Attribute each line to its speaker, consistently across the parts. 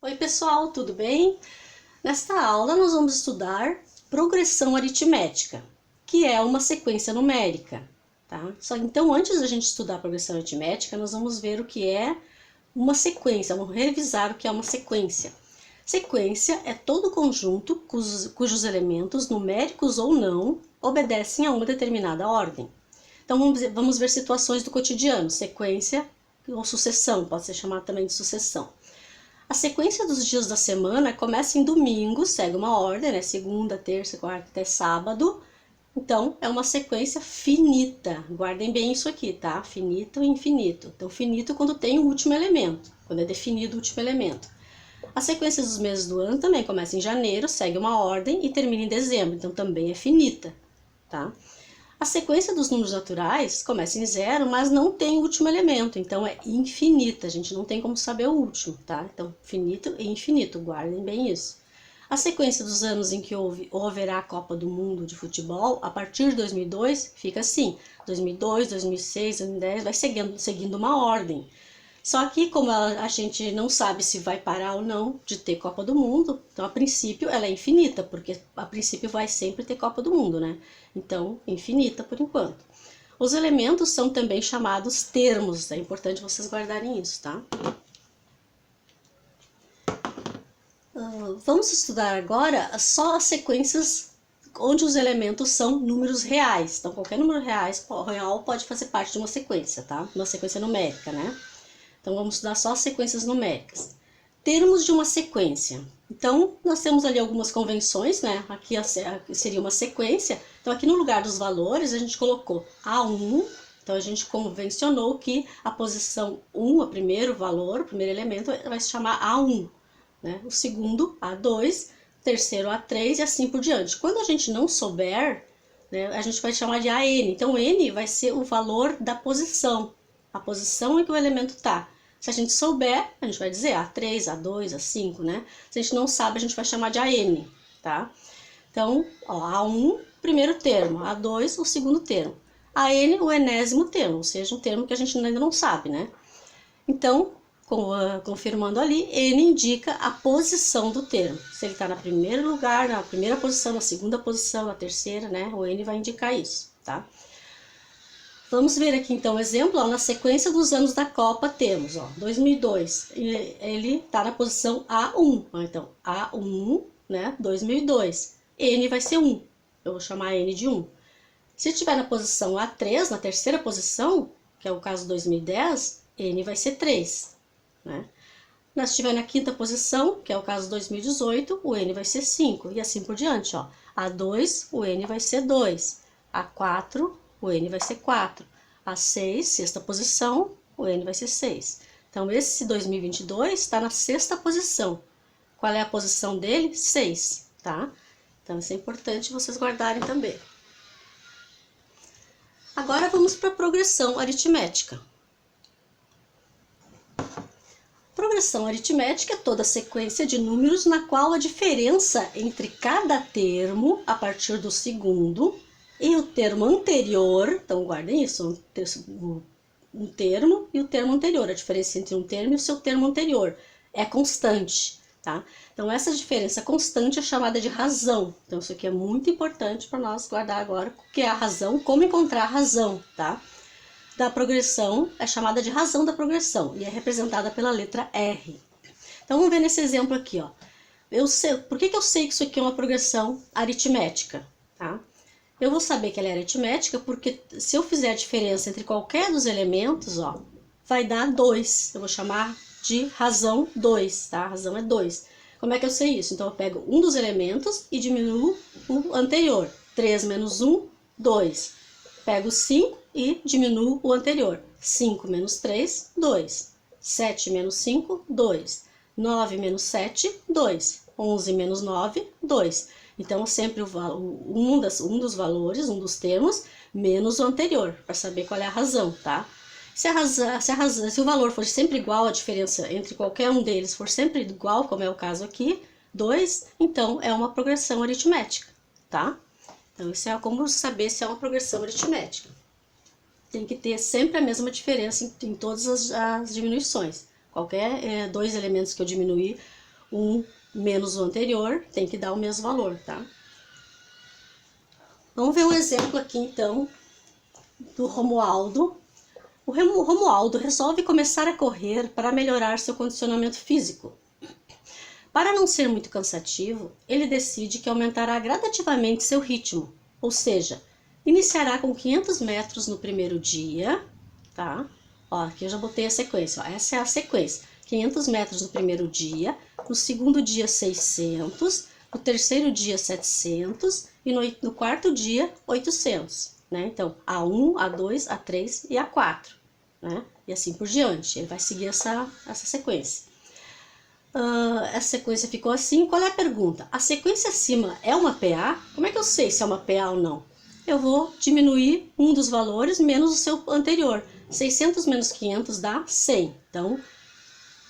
Speaker 1: Oi pessoal, tudo bem? Nesta aula nós vamos estudar progressão aritmética, que é uma sequência numérica, tá? Então antes da gente estudar progressão aritmética, nós vamos ver o que é uma sequência, vamos revisar o que é uma sequência. Sequência é todo conjunto cujos elementos, numéricos ou não, obedecem a uma determinada ordem. Então vamos ver situações do cotidiano, sequência ou sucessão, pode ser chamado também de sucessão. A sequência dos dias da semana começa em domingo, segue uma ordem, né? Segunda, terça, quarta até sábado. Então, é uma sequência finita. Guardem bem isso aqui, tá? Finito e infinito. Então, finito quando tem o último elemento, quando é definido o último elemento. A sequência dos meses do ano também começa em janeiro, segue uma ordem e termina em dezembro. Então, também é finita, tá? A sequência dos números naturais começa em zero, mas não tem o último elemento, então é infinita, a gente não tem como saber o último, tá? Então, finito e infinito, guardem bem isso. A sequência dos anos em que houve ou haverá a Copa do Mundo de futebol, a partir de 2002, fica assim, 2002, 2006, 2010, vai seguindo uma ordem. Só que, como a gente não sabe se vai parar ou não de ter Copa do Mundo, então a princípio ela é infinita, porque a princípio vai sempre ter Copa do Mundo, né? Então, infinita por enquanto. Os elementos são também chamados termos, é importante vocês guardarem isso, tá? Vamos estudar agora só as sequências onde os elementos são números reais. Então, qualquer número real pode fazer parte de uma sequência, tá? Uma sequência numérica, né? Então, vamos estudar só as sequências numéricas. Termos de uma sequência. Então, nós temos ali algumas convenções, né? Aqui seria uma sequência. Então, aqui no lugar dos valores, a gente colocou A1. Então, a gente convencionou que a posição 1, o primeiro valor, o primeiro elemento, vai se chamar A1. Né? O segundo, A2, o terceiro, A3 e assim por diante. Quando a gente não souber, né, a gente vai chamar de AN. Então, N vai ser o valor da posição. A posição em que o elemento está. Se a gente souber, a gente vai dizer A3, A2, A5, né? Se a gente não sabe, a gente vai chamar de AN, tá? Então, ó, A1, primeiro termo, A2, o segundo termo. AN, o enésimo termo, ou seja, um termo que a gente ainda não sabe, né? Então, confirmando ali, N indica a posição do termo. Se ele está no primeiro lugar, na primeira posição, na segunda posição, na terceira, né? O N vai indicar isso, tá? Vamos ver aqui então o exemplo, ó, na sequência dos anos da Copa temos, ó, 2002, ele está na posição A1, ó, então A1, né, 2002, N vai ser 1, eu vou chamar N de 1. Se estiver na posição A3, na terceira posição, que é o caso 2010, N vai ser 3, né. Se estiver na quinta posição, que é o caso 2018, o N vai ser 5, e assim por diante, ó, A2, o N vai ser 2, A4, o N vai ser 4. A 6, sexta posição, o N vai ser 6. Então, esse 2022 está na sexta posição. Qual é a posição dele? 6, tá? Então, isso é importante vocês guardarem também. Agora, vamos para a progressão aritmética. Progressão aritmética é toda sequência de números na qual a diferença entre cada termo, a partir do segundo, e o termo anterior, então guardem isso, um termo e o termo anterior, a diferença entre um termo e o seu termo anterior é constante, tá? Então essa diferença constante é chamada de razão, então isso aqui é muito importante para nós guardar agora, o que é a razão, como encontrar a razão, tá? Da progressão é chamada de razão da progressão e é representada pela letra R. Então vamos ver nesse exemplo aqui, ó. Por que eu sei que isso aqui é uma progressão aritmética, tá? Eu vou saber que ela é aritmética porque se eu fizer a diferença entre qualquer dos elementos, ó, vai dar 2. Eu vou chamar de razão 2, tá? A razão é 2. Como é que eu sei isso? Então eu pego um dos elementos e diminuo o anterior. 3 menos 1, 2. Pego 5 e diminuo o anterior. 5 menos 3, 2. 7 menos 5, 2. 9 menos 7, 2. 11 menos 9, 2. Então, sempre um dos valores, um dos termos, menos o anterior, para saber qual é a razão, tá? Se o valor for sempre igual, a diferença entre qualquer um deles for sempre igual, como é o caso aqui, 2, então é uma progressão aritmética, tá? Então, isso é como saber se é uma progressão aritmética. Tem que ter sempre a mesma diferença em todas as diminuições. Qualquer dois elementos que eu diminuir, um menos o anterior, tem que dar o mesmo valor, tá? Vamos ver um exemplo aqui, então, do Romualdo. O Romualdo resolve começar a correr para melhorar seu condicionamento físico. Para não ser muito cansativo, ele decide que aumentará gradativamente seu ritmo, ou seja, iniciará com 500 metros no primeiro dia, tá? Ó, aqui eu já botei a sequência, ó, essa é a sequência. 500 metros no primeiro dia, no segundo dia 600, no terceiro dia 700 e no quarto dia 800, né? Então, A1, A2, A3 e A4, né? E assim por diante, ele vai seguir essa sequência. Essa sequência ficou assim. Qual é a pergunta? A sequência acima é uma PA? Como é que eu sei se é uma PA ou não? Eu vou diminuir um dos valores menos o seu anterior. 600 menos 500 dá 100. Então,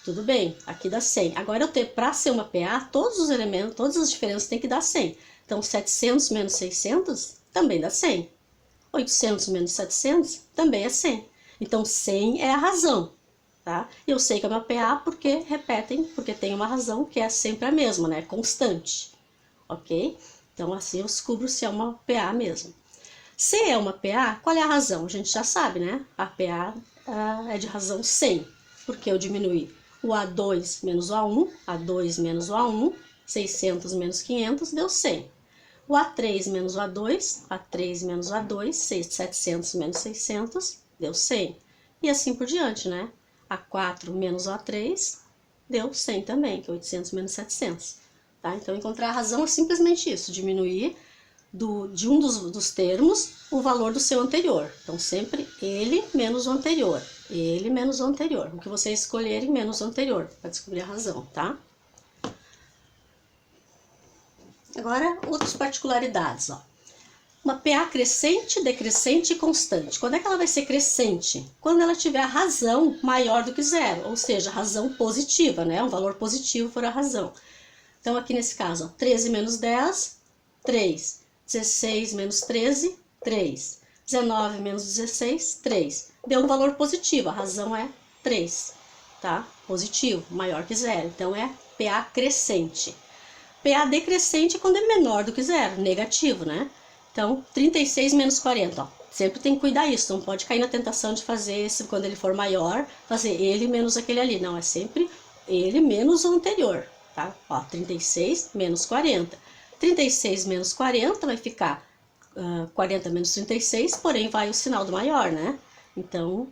Speaker 1: tudo bem, aqui dá 100. Agora, para ser uma PA, todos os elementos, todas as diferenças tem que dar 100. Então, 700 menos 600 também dá 100. 800 menos 700 também é 100. Então, 100 é a razão. Tá? Eu sei que é uma PA porque porque tem uma razão que é sempre a mesma, né? Constante, ok? Então assim eu descubro se é uma PA mesmo. Se é uma PA, qual é a razão? A gente já sabe, né? A PA é de razão 100, porque eu diminuí o A2 menos o A1, A2 menos o A1, 600 menos 500 deu 100. O A3 menos o A2, A3 menos o A2, 700 menos 600 deu 100. E assim por diante, né? A4 menos o A3 deu 100 também, que é 800 menos 700. Tá? Então, encontrar a razão é simplesmente isso, diminuir de um dos termos o valor do seu anterior. Então, sempre ele menos o anterior, ele menos o anterior. O que vocês escolherem menos o anterior, para descobrir a razão, tá? Agora, outras particularidades, ó. Uma PA crescente, decrescente e constante. Quando é que ela vai ser crescente? Quando ela tiver a razão maior do que zero, ou seja, razão positiva, né? Um valor positivo for a razão. Então, aqui nesse caso, ó, 13 menos 10, 3. 16 menos 13, 3. 19 menos 16, 3. Deu um valor positivo, a razão é 3, tá? Positivo, maior que zero. Então, é PA crescente. PA decrescente quando é menor do que zero, negativo, né? Então, 36 menos 40, ó. Sempre tem que cuidar isso, não pode cair na tentação de fazer esse, quando ele for maior, fazer ele menos aquele ali. Não, é sempre ele menos o anterior, tá? Ó, 36 menos 40. 36 menos 40 vai ficar 40 menos 36, porém vai o sinal do maior, né? Então,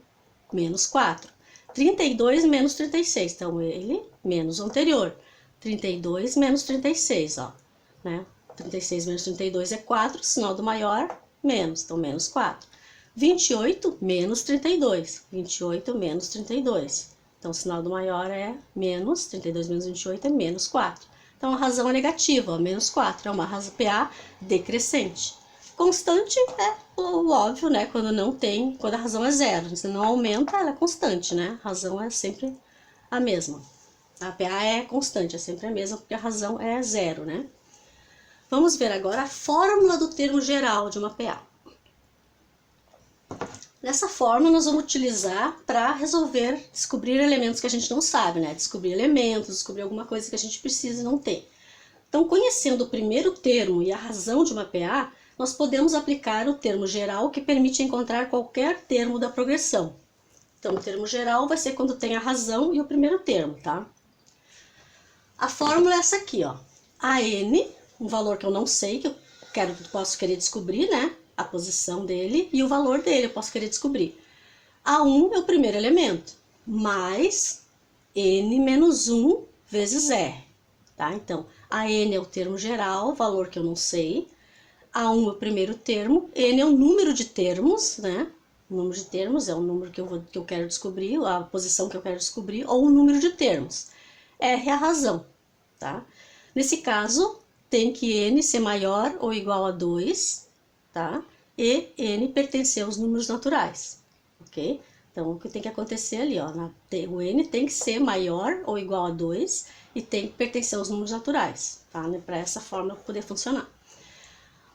Speaker 1: menos 4. 32 menos 36, então ele menos o anterior. 32 menos 36, ó, né? 36 menos 32 é 4, sinal do maior, menos, então menos 4. 28 menos 32, 28 menos 32. Então o sinal do maior é menos, 32 menos 28 é menos 4. Então a razão é negativa, ó, menos 4, é uma razão PA decrescente. Constante é o óbvio, né? Quando a razão é zero, se não aumenta, ela é constante, né? A razão é sempre a mesma. A PA é constante, é sempre a mesma, porque a razão é zero, né? Vamos ver agora a fórmula do termo geral de uma PA. Nessa fórmula nós vamos utilizar para descobrir elementos que a gente não sabe, né? Descobrir elementos, descobrir alguma coisa que a gente precisa e não tem. Então, conhecendo o primeiro termo e a razão de uma PA, nós podemos aplicar o termo geral que permite encontrar qualquer termo da progressão. Então, o termo geral vai ser quando tem a razão e o primeiro termo, tá? A fórmula é essa aqui, ó. AN, um valor que eu não sei, que eu posso querer descobrir, né? A posição dele e o valor dele eu posso querer descobrir. A1 é o primeiro elemento, mais N menos 1 vezes R, tá? Então, AN é o termo geral, valor que eu não sei. A1 é o primeiro termo, N é o número de termos, né? O número de termos é o número que eu quero descobrir, a posição que eu quero descobrir, ou o número de termos. R é a razão, tá? Nesse caso, tem que N ser maior ou igual a 2, tá? E N pertencer aos números naturais, ok? Então, o que tem que acontecer ali, ó, o N tem que ser maior ou igual a 2 e tem que pertencer aos números naturais, tá? Para essa fórmula poder funcionar.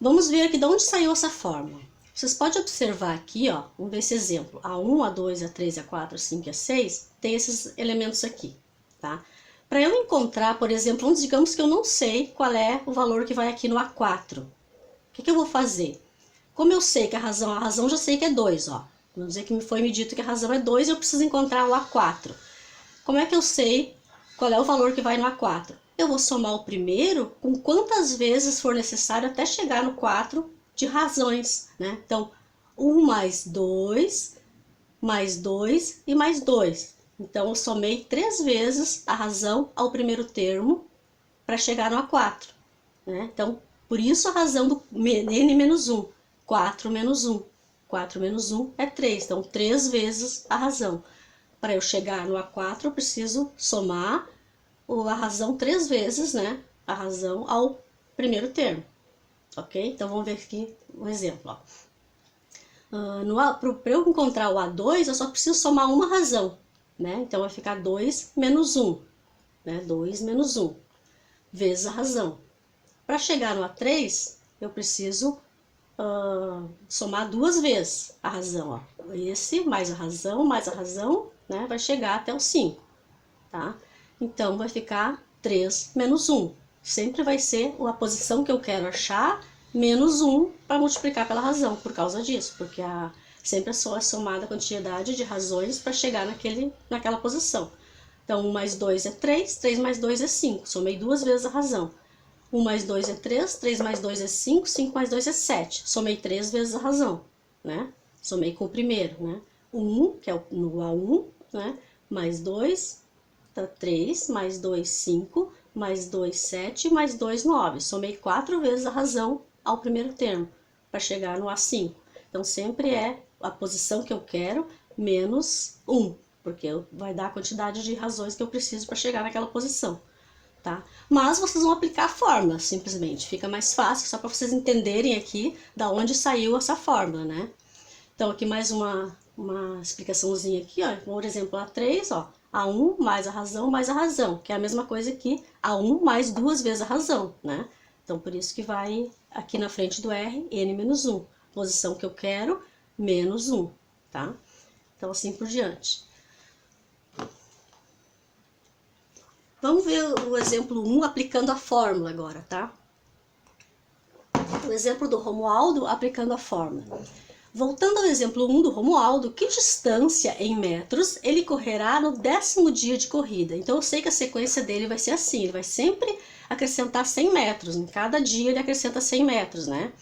Speaker 1: Vamos ver aqui de onde saiu essa fórmula. Vocês podem observar aqui, ó, vamos ver esse exemplo. A1, A2, A3, A4, A5 e A6 tem esses elementos aqui, tá? Para eu encontrar, por exemplo, digamos que eu não sei qual é o valor que vai aqui no A4. O que eu vou fazer? Como eu sei que a razão já sei que é 2, ó. Vamos dizer que foi me dito que a razão é 2 e eu preciso encontrar o A4. Como é que eu sei qual é o valor que vai no A4? Eu vou somar o primeiro com quantas vezes for necessário até chegar no 4 de razões, né? Então, 1 mais 2 e mais 2. Então, eu somei 3 vezes a razão ao primeiro termo para chegar no A4, né? Então, por isso a razão do n menos 1, 4 menos 1. 4 menos 1 é 3, então 3 vezes a razão. Para eu chegar no A4, eu preciso somar a razão 3 vezes, né? A razão ao primeiro termo, ok? Então, vamos ver aqui um exemplo, ó. Para eu encontrar o A2, eu só preciso somar uma razão, né? Então, vai ficar 2 menos 1, né? 2 menos 1, vezes a razão. Para chegar no A3, eu preciso somar 2 vezes a razão, ó. Esse mais a razão, né? Vai chegar até o 5, tá? Então, vai ficar 3 menos 1. Sempre vai ser a posição que eu quero achar, menos 1 para multiplicar pela razão, por causa disso, porque sempre é somada a quantidade de razões para chegar naquela posição. Então, 1 mais 2 é 3, 3 mais 2 é 5, somei 2 vezes a razão. 1 mais 2 é 3, 3 mais 2 é 5, 5 mais 2 é 7, somei 3 vezes a razão, né? Somei com o primeiro, né? 1, que é no A1, né? Mais 2, 3, mais 2, 5, mais 2, 7, mais 2, 9. Somei 4 vezes a razão ao primeiro termo, para chegar no A5. Então, sempre é a posição que eu quero menos 1, porque vai dar a quantidade de razões que eu preciso para chegar naquela posição, tá? Mas vocês vão aplicar a fórmula, simplesmente. Fica mais fácil, só para vocês entenderem aqui da onde saiu essa fórmula, né? Então, aqui mais uma explicaçãozinha aqui, ó. Por exemplo, A3, ó. A1 mais a razão, que é a mesma coisa que A1 mais 2 vezes a razão, né? Então, por isso que vai aqui na frente do R, n menos 1. Posição que eu quero, menos 1, tá? Então, assim por diante. Vamos ver o exemplo 1 aplicando a fórmula agora, tá? O exemplo do Romualdo aplicando a fórmula. Voltando ao exemplo 1 do Romualdo, que distância em metros ele correrá no 10º dia de corrida? Então, eu sei que a sequência dele vai ser assim, ele vai sempre acrescentar 100 metros, em cada dia ele acrescenta 100 metros, né?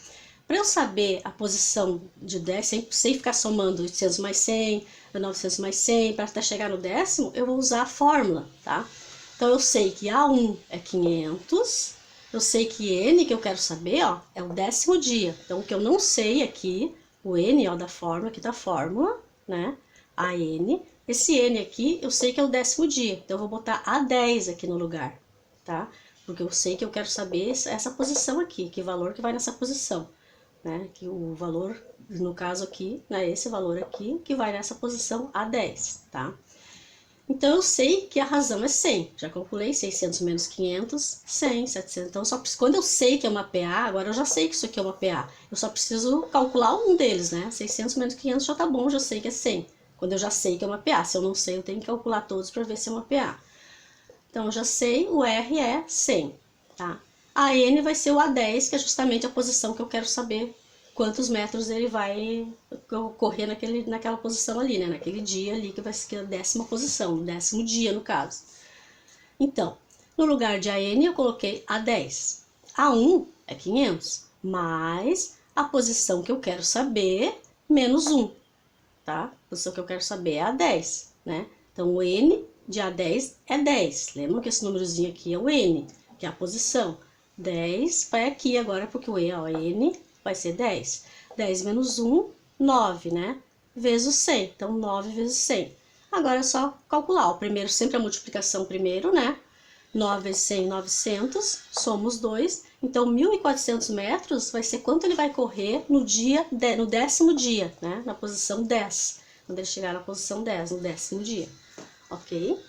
Speaker 1: Para eu saber a posição de 10, sem ficar somando 800 mais 100, 900 mais 100, para até chegar no 10º, eu vou usar a fórmula, tá? Então, eu sei que A1 é 500, eu sei que N, que eu quero saber, ó, é o 10º dia. Então, o que eu não sei aqui, o N, ó, da fórmula, aqui da fórmula, né? A N. Esse N aqui, eu sei que é o 10º dia. Então, eu vou botar A10 aqui no lugar, tá? Porque eu sei que eu quero saber essa posição aqui, que valor que vai nessa posição, né? Que o valor, no caso aqui, né? Esse valor aqui, que vai nessa posição A10, tá? Então, eu sei que a razão é 100. Já calculei 600 menos 500, 100, 700. Então, quando eu sei que é uma PA, agora eu já sei que isso aqui é uma PA. Eu só preciso calcular um deles, né? 600 menos 500 já tá bom, já sei que é 100. Quando eu já sei que é uma PA. Se eu não sei, eu tenho que calcular todos para ver se é uma PA. Então, eu já sei, o R é 100, tá? A N vai ser o A10, que é justamente a posição que eu quero saber quantos metros ele vai correr naquela posição ali, né? Naquele dia ali, que vai ser a 10ª posição, o 10º dia, no caso. Então, no lugar de AN, eu coloquei A10. A1 é 500, mais a posição que eu quero saber, menos 1, tá? A posição que eu quero saber é A10, né? Então, o N de A10 é 10. Lembra que esse númerozinho aqui é o N, que é a posição. 10 vai aqui agora, porque o N vai ser 10. 10 menos 1, 9, né? Vezes 100. Então, 9 vezes 100. Agora é só calcular. O primeiro, sempre a multiplicação primeiro, né? 9 vezes 100, 900. Somos 2. Então, 1.400 metros vai ser quanto ele vai correr no 10º dia, né? Na posição 10. Quando ele chegar na posição 10, no 10º dia. Ok?